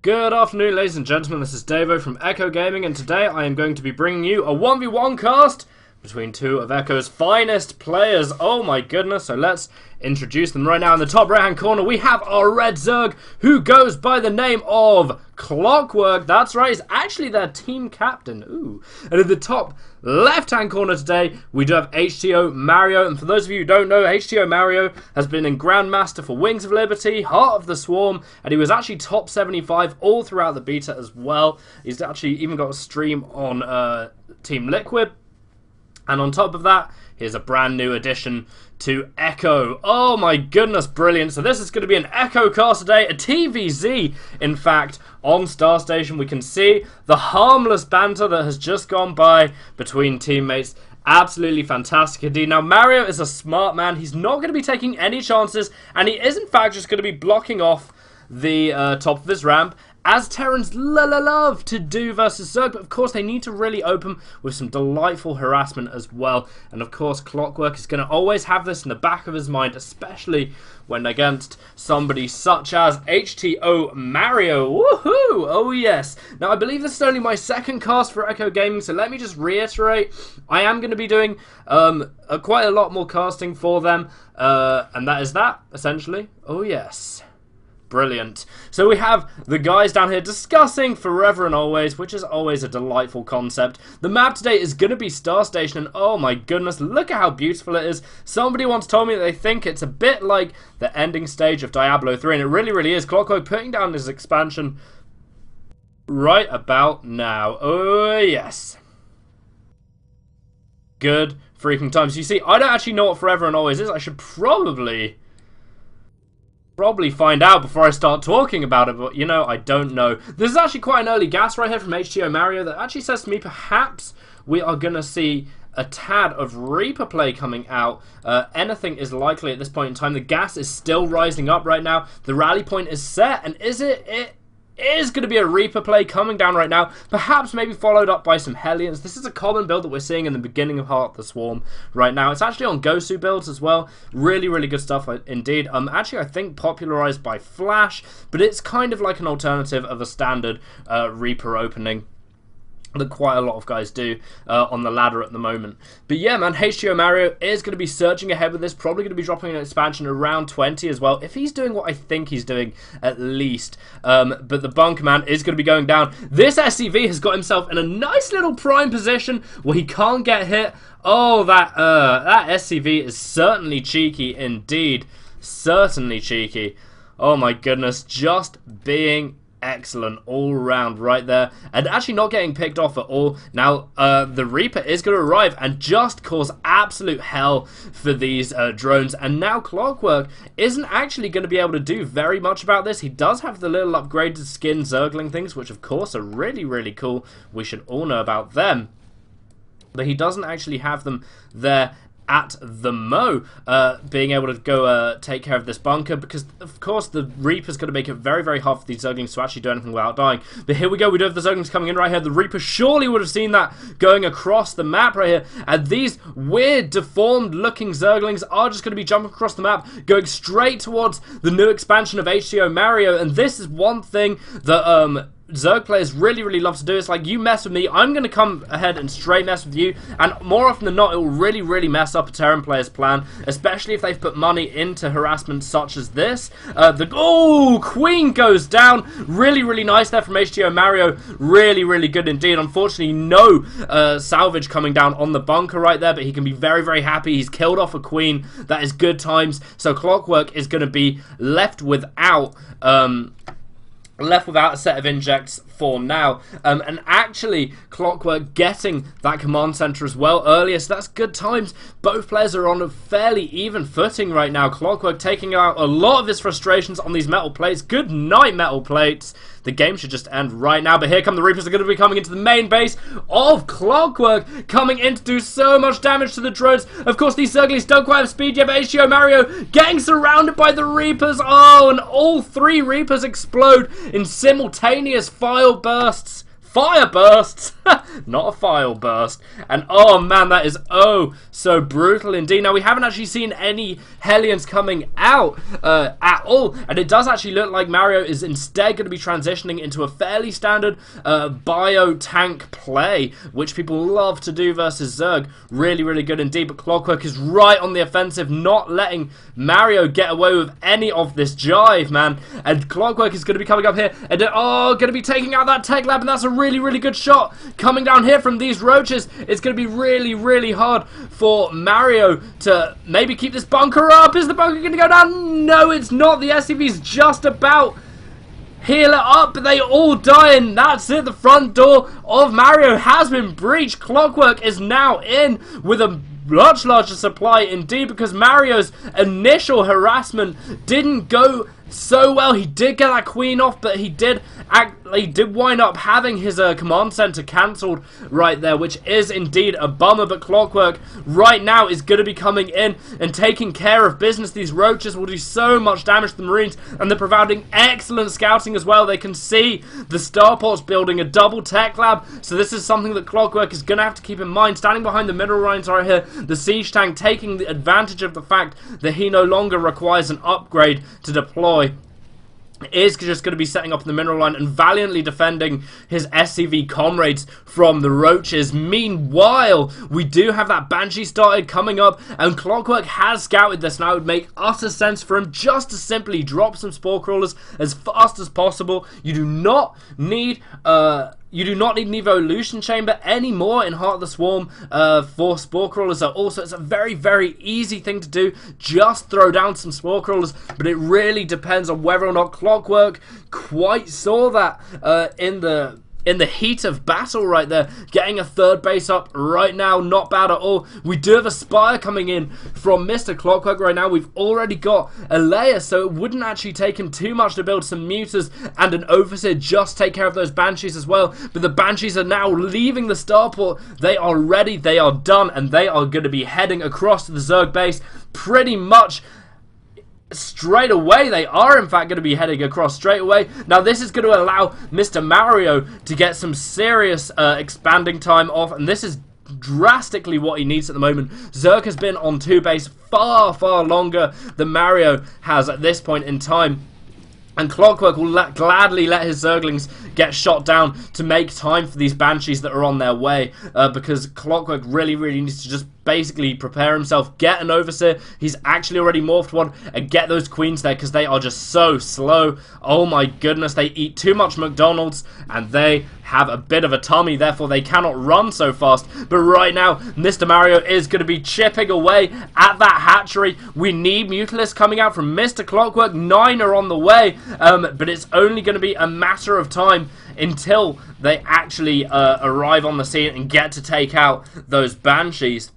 Good afternoon, ladies and gentlemen, this is Davo from Echo Gaming, and today I am going to be bringing you a 1v1 cast between two of Echo's finest players. Oh my goodness, so let's introduce them right now. In the top right hand corner we have our red Zerg, who goes by the name of Clockwork. That's right, he's actually their team captain. Ooh. And in the top left hand corner today we do have HTOMario, and for those of you who don't know, HTOMario has been in Grandmaster for Wings of Liberty, Heart of the Swarm, and he was actually top 75 all throughout the beta as well. He's actually even got a stream on Team Liquid. And on top of that, here's a brand new addition to Echo. Oh my goodness, brilliant. So this is going to be an Echo cast today, a TVZ, in fact, on Star Station. We can see the harmless banter that has just gone by between teammates. Absolutely fantastic indeed. Now, Mario is a smart man. He's not going to be taking any chances, and he is, in fact, just going to be blocking off the top of his ramp, as Terrans love to do versus Zerg, but of course they need to really open with some delightful harassment as well. And of course Clockwork is going to always have this in the back of his mind, especially when against somebody such as HTOMario. Woohoo! Oh yes. Now I believe this is only my second cast for Echo Gaming, so let me just reiterate, I am going to be doing quite a lot more casting for them, and that is that, essentially. Oh yes. Brilliant. So we have the guys down here discussing Forever and Always, which is always a delightful concept. The map today is going to be Star Station, and oh my goodness, look at how beautiful it is. Somebody once told me that they think it's a bit like the ending stage of Diablo 3, and it really is. Clockwork putting down his expansion right about now. Oh yes. Good freaking times. You see, I don't actually know what Forever and Always is. I should probably find out before I start talking about it, but you know, I don't know. This is actually quite an early gas right here from HTOMario that actually says to me perhaps we are going to see a tad of Reaper play coming out. Anything is likely at this point in time. The gas is still rising up right now. The rally point is set, and it is going to be a Reaper play coming down right now, perhaps maybe followed up by some Hellions. This is a common build that we're seeing in the beginning of Heart of the Swarm right now. It's actually on Gosu builds as well. Really good stuff indeed. Actually, I think popularized by Flash, but it's kind of like an alternative of a standard Reaper opening that quite a lot of guys do on the ladder at the moment. But yeah, man, HTOMario is going to be surging ahead with this, probably going to be dropping an expansion around 20 as well, if he's doing what I think he's doing at least. But the Bunker Man is going to be going down. This SCV has got himself in a nice little prime position where he can't get hit. Oh, that SCV is certainly cheeky indeed. Certainly cheeky. Oh my goodness, just being excellent all round right there, and actually not getting picked off at all. Now the Reaper is going to arrive and just cause absolute hell for these drones, and now Clockwork isn't actually going to be able to do very much about this. He does have the little upgraded skin Zergling things, which of course are really cool. We should all know about them, but he doesn't actually have them there at the Mo, being able to go take care of this bunker, because of course the Reaper's going to make it very hard for these Zerglings to actually do anything without dying. But here we go, we do have the Zerglings coming in right here. The Reaper surely would have seen that going across the map right here, and these weird deformed looking Zerglings are just going to be jumping across the map, going straight towards the new expansion of HTOMario. And this is one thing that Zerg players really love to do. It's like, you mess with me, I'm going to come ahead and straight mess with you, and more often than not it will really mess up a Terran player's plan, especially if they've put money into harassment such as this. Queen goes down. Really nice there from HTOMario. Really good indeed. Unfortunately, no salvage coming down on the bunker right there, but he can be very happy. He's killed off a Queen. That is good times. So Clockwork is going to be left without a set of injects for now, and actually Clockwork getting that command center as well earlier, so that's good times. Both players are on a fairly even footing right now. Clockwork taking out a lot of his frustrations on these metal plates. Good night, metal plates. The game should just end right now, but here come the Reapers. Are going to be coming into the main base of Clockwork, coming in to do so much damage to the drones. Of course, these Zerglings don't quite have speed yet, but HTOMario getting surrounded by the Reapers. Oh, and all three Reapers explode in simultaneous fire bursts. Not a file burst. And oh man, that is so brutal indeed. Now, we haven't actually seen any Hellions coming out at all, and it does actually look like Mario is instead going to be transitioning into a fairly standard bio tank play, which people love to do versus Zerg. Really, really good indeed, but Clockwork is right on the offensive, not letting Mario get away with any of this jive, man. And Clockwork is going to be coming up here and going to be taking out that tech lab, and that's a really, really good shot coming down here from these roaches. It's going to be really, really hard for Mario to maybe keep this bunker up. Is the bunker going to go down? No, it's not. The SCV's just about heal it up, but they all die, and that's it. The front door of Mario has been breached. Clockwork is now in with a much larger supply indeed, because Mario's initial harassment didn't go so well. He did get that queen off, but he did wind up having his command center cancelled right there, which is indeed a bummer. But Clockwork right now is going to be coming in and taking care of business. These roaches will do so much damage to the Marines, and they're providing excellent scouting as well. They can see the starports building a double tech lab, so this is something that Clockwork is going to have to keep in mind. Standing behind the mineral lines right here, the siege tank taking the advantage of the fact that he no longer requires an upgrade to deploy, is just going to be setting up in the mineral line and valiantly defending his SCV comrades from the roaches. Meanwhile, we do have that Banshee started coming up, and Clockwork has scouted this. Now, it would make utter sense for him just to simply drop some spore crawlers as fast as possible. You do not need an evolution chamber anymore in Heart of the Swarm for spore crawlers. So also, it's a very, very easy thing to do. Just throw down some spore crawlers, but it really depends on whether or not Clockwork quite saw that in the heat of battle right there. Getting a third base up right now, not bad at all. We do have a Spire coming in from Mr. Clockwork right now. We've already got a layer, so it wouldn't actually take him too much to build some Mutas and an Overseer. Just take care of those Banshees as well. But the Banshees are now leaving the starport. They are ready, they are done, and they are going to be heading across to the Zerg base pretty much straight away. They are in fact going to be heading across straight away. Now, this is going to allow Mr. Mario to get some serious expanding time off, and this is drastically what he needs at the moment. Zerg has been on 2 base far, far longer than Mario has at this point in time, and Clockwork will gladly let his Zerglings get shot down to make time for these Banshees that are on their way, because Clockwork really, really needs to just basically prepare himself, get an Overseer. He's actually already morphed one, and get those Queens there, because they are just so slow. Oh my goodness, they eat too much McDonald's, and they have a bit of a tummy, therefore they cannot run so fast. But right now, Mr. Mario is going to be chipping away at that hatchery. We need Mutalisks coming out from Mr. Clockwork. 9 are on the way, but it's only going to be a matter of time until they actually arrive on the scene and get to take out those Banshees.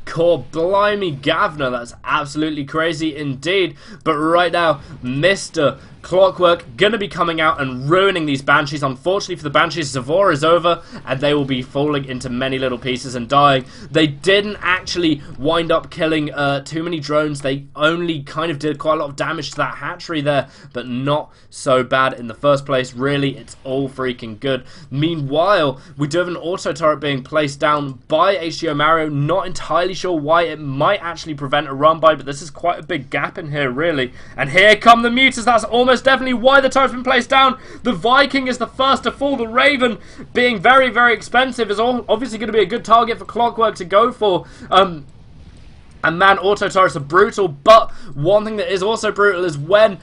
Core blimey Gavner, that's absolutely crazy indeed. But right now, Mr. Clockwork gonna be coming out and ruining these Banshees. Unfortunately for the Banshees, Zavor is over, and they will be falling into many little pieces and dying. They didn't actually wind up killing too many drones. They only kind of did quite a lot of damage to that hatchery there, but not so bad in the first place. Really, it's all freaking good. Meanwhile, we do have an auto turret being placed down by HTOMario. Not entirely sure why. It might actually prevent a run by, but this is quite a big gap in here, really. And here come the Mutas. That's almost definitely why the turret's been placed down. The Viking is the first to fall. The Raven, being very, very expensive, is obviously going to be a good target for Clockwork to go for. And man, auto turrets are brutal, but one thing that is also brutal is when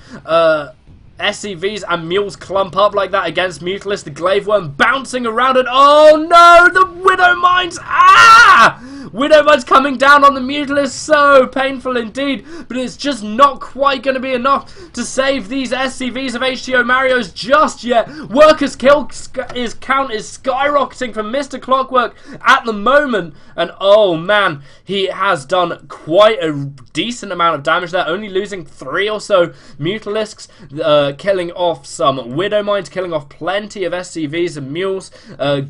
SCVs and mules clump up like that against Mutalisks. The Glaive Worm bouncing around, and oh no, the Widow Mines! Ah! Widow Mines coming down on the Mutalisks, so painful indeed, but it's just not quite going to be enough to save these SCVs of HTOMario's just yet. Workers kill count is skyrocketing for Mr. Clockwork at the moment, and oh man, he has done quite a decent amount of damage there, only losing 3 or so Mutalisks, killing off some Widow Mines, killing off plenty of SCVs and mules.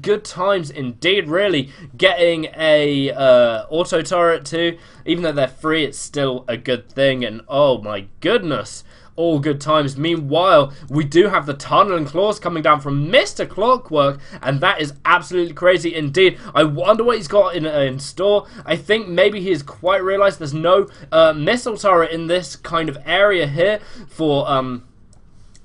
Good times indeed, really. Getting a auto turret too, even though they're free, it's still a good thing. And oh my goodness, all good times. Meanwhile, we do have the tunneling claws coming down from Mr. Clockwork, and that is absolutely crazy indeed. I wonder what he's got in store. I think maybe he has quite realized there's no missile turret in this kind of area here for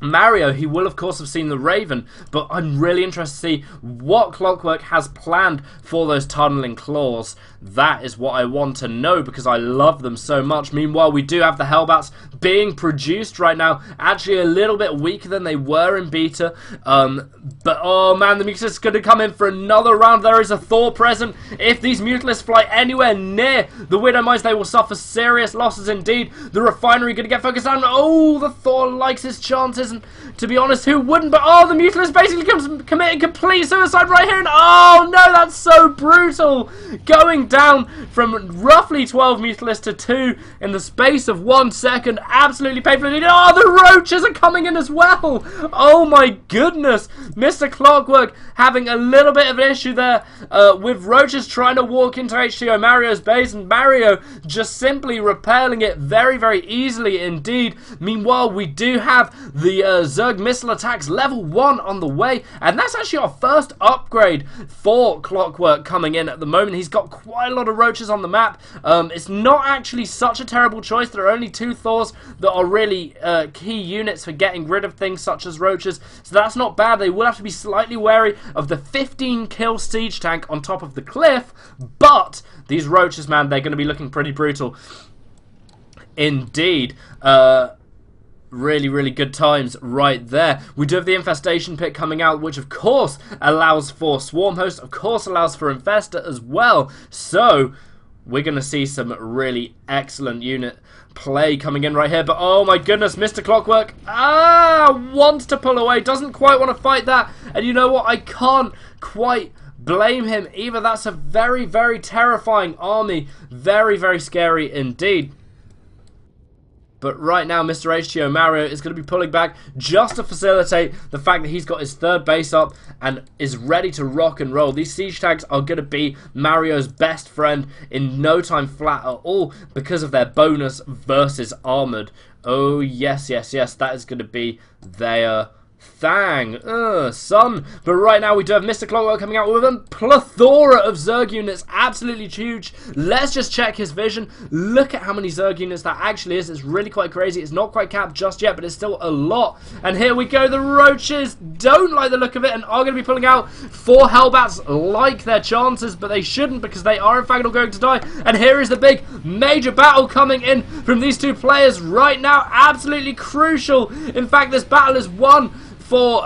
Mario. He will of course have seen the Raven, but I'm really interested to see what Clockwork has planned for those tunneling claws. That is what I want to know, because I love them so much. Meanwhile, we do have the Hellbats being produced right now, actually a little bit weaker than they were in beta, but oh man, the Mucus is going to come in for another round. There is a Thor present. If these Mutalisks fly anywhere near the Widow Mines, they will suffer serious losses indeed. The Refinery going to get focused on. Oh, the Thor likes his chances, and to be honest, who wouldn't? But oh, the Mutalisk basically committing complete suicide right here, and oh no, that's so brutal. Going down from roughly 12 Mutalisks to 2 in the space of 1 second. Absolutely painful. Oh, the Roaches are coming in as well. Oh my goodness. Mr. Clockwork having a little bit of an issue there with Roaches trying to walk into HTOMario's base, and Mario just simply repelling it very, very easily indeed. Meanwhile, we do have the Zerg missile attacks level 1 on the way, and that's actually our first upgrade for Clockwork coming in at the moment. He's got quite a lot of Roaches on the map. It's not actually such a terrible choice. There are only 2 Thors that are really key units for getting rid of things such as Roaches, so that's not bad. They will have to be slightly wary of the 15 kill siege tank on top of the cliff, but these Roaches, man, they're going to be looking pretty brutal indeed. Really, really good times right there. We do have the Infestation Pit coming out, which of course allows for Swarm Host, of course allows for Infester as well. So we're going to see some really excellent unit play coming in right here. But oh my goodness, Mr. Clockwork wants to pull away, doesn't quite want to fight that. And you know what? I can't quite blame him either. That's a very, very terrifying army. Very, very scary indeed. But right now, Mr. HTOMario is going to be pulling back just to facilitate the fact that he's got his 3rd base up and is ready to rock and roll. These siege tanks are going to be Mario's best friend in no time flat at all, because of their bonus versus armored. Oh, yes, yes, yes, that is going to be their thang, son. But right now we do have Mr. Clockwork coming out with a plethora of Zerg units, absolutely huge. Let's just check his vision. Look at how many Zerg units that actually is. It's really quite crazy. It's not quite capped just yet, but it's still a lot. And here we go. The Roaches don't like the look of it and are going to be pulling out. 4 Hellbats like their chances, but they shouldn't, because they are in fact all going to die. And here is the big major battle coming in from these 2 players right now. Absolutely crucial. In fact, this battle is won for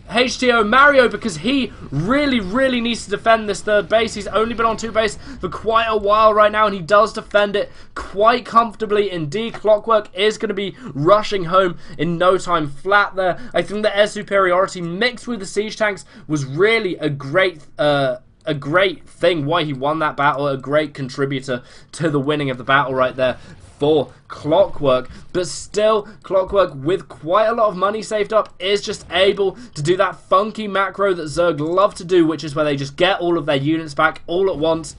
HTOMario, because he really, really needs to defend this 3rd base. He's only been on 2 base for quite a while right now, and he does defend it quite comfortably indeed. Clockwork is going to be rushing home in no time flat there. I think the air superiority mixed with the siege tanks was really a great thing why he won that battle, a great contributor to the winning of the battle right there for Clockwork. But still, Clockwork, with quite a lot of money saved up, is just able to do that funky macro that Zerg love to do, which is where they just get all of their units back all at once.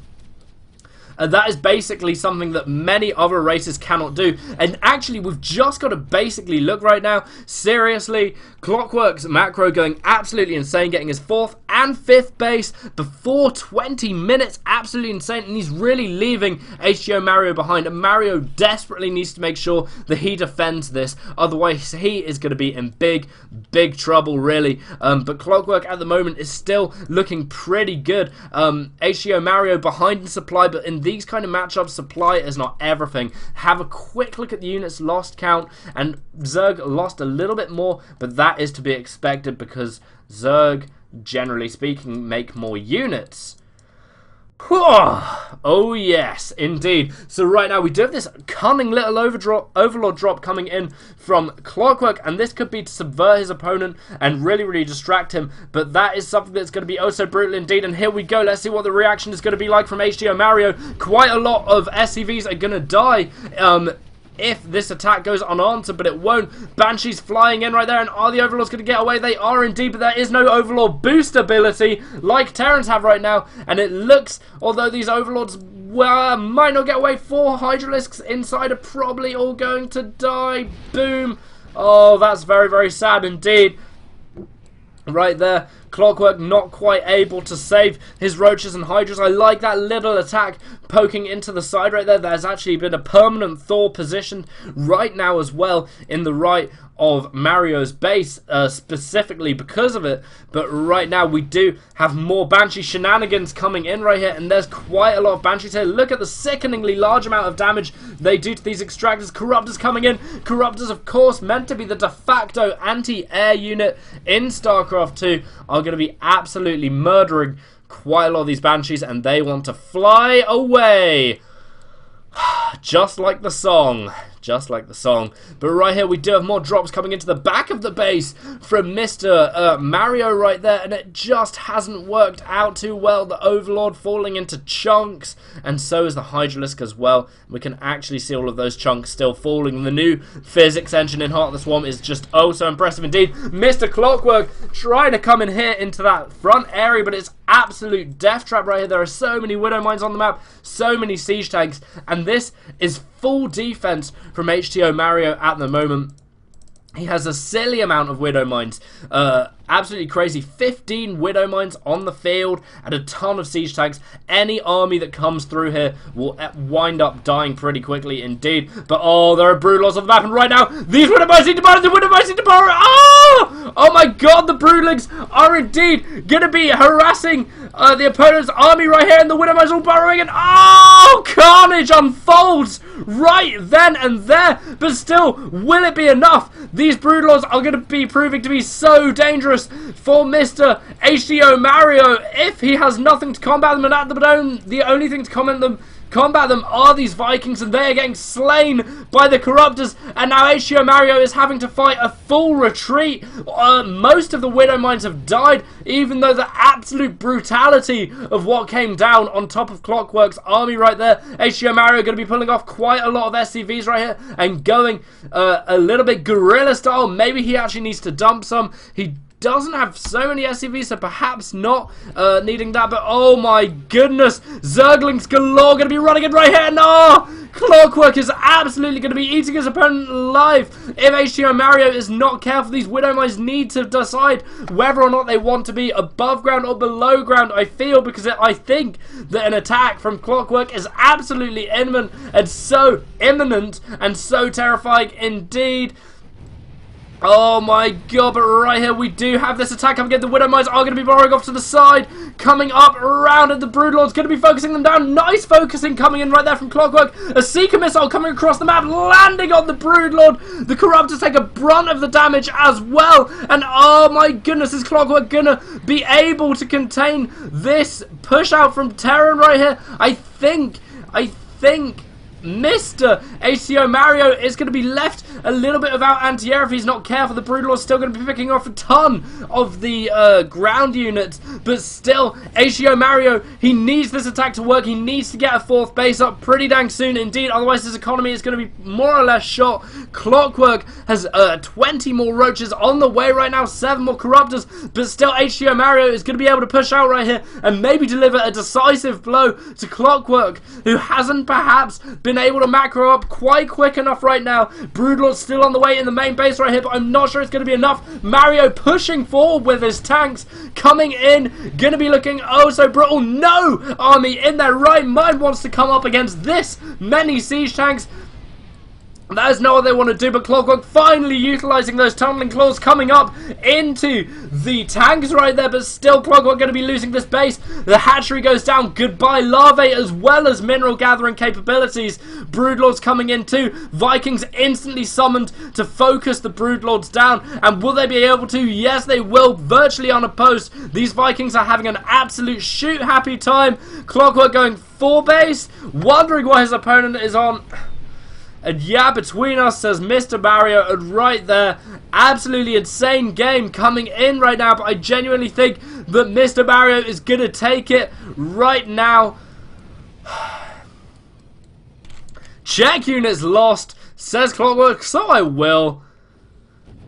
And that is basically something that many other races cannot do. And actually, we've just got to basically look right now. Seriously, Clockwork's macro going absolutely insane, getting his 4th and 5th base before 20 minutes. Absolutely insane. And he's really leaving HTOMario behind. And Mario desperately needs to make sure that he defends this. Otherwise, he is going to be in big, big trouble, really. But Clockwork at the moment is still looking pretty good. HTOMario behind in supply, but in these kind of matchups, supply is not everything. Have a quick look at the units lost count, and Zerg lost a little bit more, but that is to be expected because Zerg, generally speaking, make more units. Oh yes, indeed. So right now we do have this cunning little overlord drop coming in from Clockwork, and this could be to subvert his opponent and really, really distract him. But that is something that's going to be oh so brutal indeed. And here we go. Let's see what the reaction is going to be like from HTOMario. Quite a lot of SCVs are going to die if this attack goes unanswered, but it won't. Banshees flying in right there, and are the Overlords going to get away? They are indeed, but there is no Overlord boost ability like Terrans have right now, and it looks, although these Overlords might not get away. 4 Hydralisks inside are probably all going to die. Boom. Oh, that's very, very sad indeed. Right there, Clockwork not quite able to save his roaches and hydras. I like that little attack poking into the side right there. There's actually been a permanent Thor positioned right now as well in the right of Mario's base, specifically because of it. But right now we do have more Banshee shenanigans coming in right here, and there's quite a lot of Banshees here. Look at the sickeningly large amount of damage they do to these extractors. Corruptors coming in. Corruptors, of course, meant to be the de facto anti-air unit in StarCraft 2, are going to be absolutely murdering quite a lot of these Banshees, and they want to fly away. Just like the song. Just like the song. But right here we do have more drops coming into the back of the base from Mr. Mario right there, and it just hasn't worked out too well. The Overlord falling into chunks, and so is the Hydralisk as well. We can actually see all of those chunks still falling. The new physics engine in Heart of the Swarm is just oh so impressive indeed. Mr. Clockwork trying to come in here into that front area, but it's absolute death trap right here. There are so many Widow Mines on the map, so many siege tanks, and this is full defense from HTOMario at the moment. He has a silly amount of Widow Mines. Absolutely crazy. 15 Widow Mines on the field and a ton of siege tanks. Any army that comes through here will wind up dying pretty quickly indeed. But oh, there are Broodlords on the map, and right now these Widow Mines need to burrow. The Widow Mines need to burrow. Oh! Oh my god, the Broodlings are indeed going to be harassing the opponent's army right here, and the Widow Mines all burrowing, and oh! Carnage unfolds right then and there. But still, will it be enough? These Broodlords are going to be proving to be so dangerous for Mr. HTOMario if he has nothing to combat them, and at the only thing to combat them are these Vikings, and they are getting slain by the Corruptors, and now HTOMario is having to fight a full retreat. Most of the Widow Mines have died, even though the absolute brutality of what came down on top of Clockwork's army right there. HTOMario going to be pulling off quite a lot of SCVs right here and going a little bit guerrilla style. Maybe he actually needs to dump some. He doesn't have so many SCVs, so perhaps not needing that, but oh my goodness, Zerglings galore going to be running in right here. No! Clockwork is absolutely going to be eating his opponent alive. If HTOMario is not careful, these Widow Mines need to decide whether or not they want to be above ground or below ground, I feel, because I think that an attack from Clockwork is absolutely imminent and so terrifying indeed. Oh my god, but right here we do have this attack coming in. The Widow Mines are going to be borrowing off to the side, coming up around, and the Broodlord's going to be focusing them down. Nice focusing coming in right there from Clockwork. A Seeker Missile coming across the map, landing on the Broodlord. The Corruptors take a brunt of the damage as well. And oh my goodness, is Clockwork going to be able to contain this push out from Terran right here? I think Mr. HTOMario is going to be left a little bit without anti-air if he's not careful. The Broodlord's still going to be picking off a ton of the ground units, but still, HTOMario, he needs this attack to work. He needs to get a 4th base up pretty dang soon indeed, otherwise his economy is going to be more or less shot. Clockwork has 20 more roaches on the way right now, 7 more Corruptors, but still HTOMario is going to be able to push out right here and maybe deliver a decisive blow to Clockwork, who hasn't perhaps been able to macro up quite quick enough right now. Broodlord's still on the way in the main base right here, but I'm not sure it's going to be enough. Mario pushing forward with his tanks, coming in, going to be looking oh so brutal. No army in their right mind wants to come up against this many siege tanks. That is not what they want to do, but Clockwork finally utilising those tunneling claws, coming up into the tanks right there, but still Clockwork going to be losing this base. The hatchery goes down. Goodbye larvae as well as mineral gathering capabilities. Broodlords coming in too. Vikings instantly summoned to focus the Broodlords down, and will they be able to? Yes, they will, virtually unopposed. These Vikings are having an absolute shoot happy time. Clockwork going 4 base, wondering what his opponent is on. And yeah, between us, says Mr. Mario, and right there, absolutely insane game coming in right now, but I genuinely think that Mr. Mario is going to take it right now. Check units lost, says Clockwork, so I will.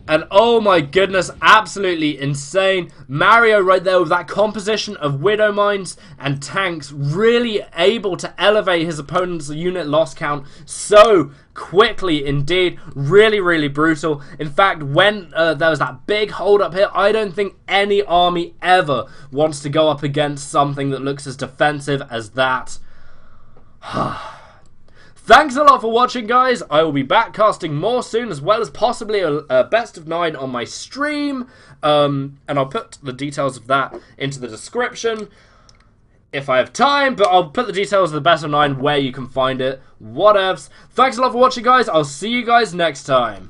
And oh my goodness, absolutely insane. Mario right there with that composition of Widow Mines and tanks, really able to elevate his opponent's unit loss count so quickly indeed. Really, really brutal. In fact, when there was that big hold up here, I don't think any army ever wants to go up against something that looks as defensive as that. Thanks a lot for watching, guys. I will be back casting more soon, as well as possibly a best of 9 on my stream. And I'll put the details of that into the description if I have time, but I'll put the details of the best of 9 where you can find it. Whatevs. Thanks a lot for watching, guys. I'll see you guys next time.